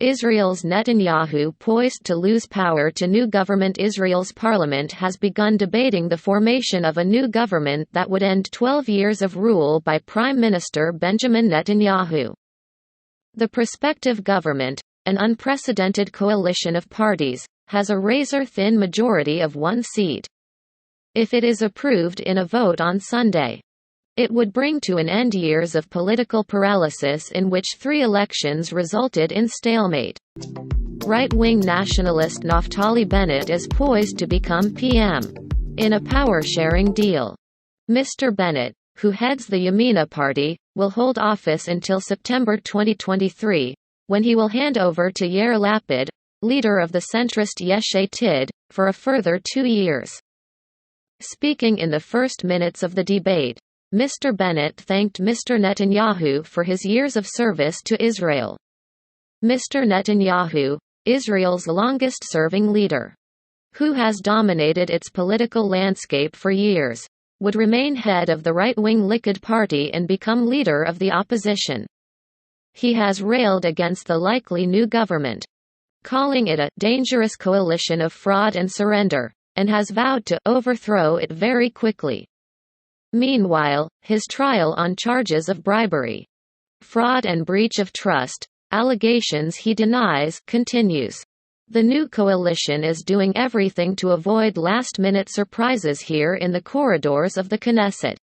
Israel's Netanyahu poised to lose power to new government. Israel's parliament has begun debating the formation of a new government that would end 12 years of rule by Prime Minister Benjamin Netanyahu. The prospective government, an unprecedented coalition of parties, has a razor-thin majority of one seat. If it is approved in a vote on Sunday, it would bring to an end years of political paralysis in which 3 elections resulted in stalemate. Right-wing nationalist Naftali Bennett is poised to become PM in a power-sharing deal. Mr. Bennett, who heads the Yamina party, will hold office until September 2023, when he will hand over to Yair Lapid, leader of the centrist Yesh Atid, for a further 2 years. Speaking in the first minutes of the debate, Mr. Bennett thanked Mr. Netanyahu for his years of service to Israel. Mr. Netanyahu, Israel's longest-serving leader, who has dominated its political landscape for years, would remain head of the right-wing Likud party and become leader of the opposition. He has railed against the likely new government, calling it a dangerous coalition of fraud and surrender, and has vowed to overthrow it very quickly. Meanwhile, his trial on charges of bribery, fraud and breach of trust, allegations he denies, continues. The new coalition is doing everything to avoid last-minute surprises here in the corridors of the Knesset.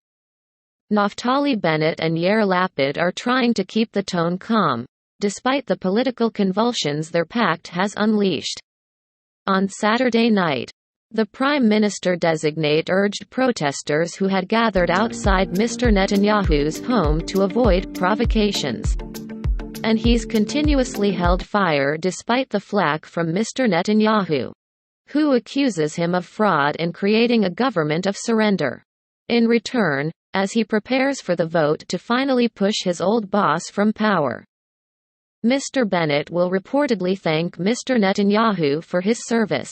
Naftali Bennett and Yair Lapid are trying to keep the tone calm, despite the political convulsions their pact has unleashed. On Saturday night, the Prime Minister-designate urged protesters who had gathered outside Mr. Netanyahu's home to avoid provocations. And he's continuously held fire despite the flack from Mr. Netanyahu, who accuses him of fraud and creating a government of surrender. In return, as he prepares for the vote to finally push his old boss from power, Mr. Bennett will reportedly thank Mr. Netanyahu for his service.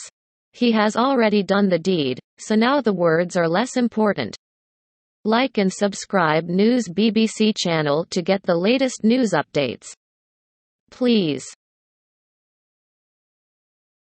He has already done the deed, so now the words are less important. Like and subscribe News BBC channel to get the latest news updates. Please.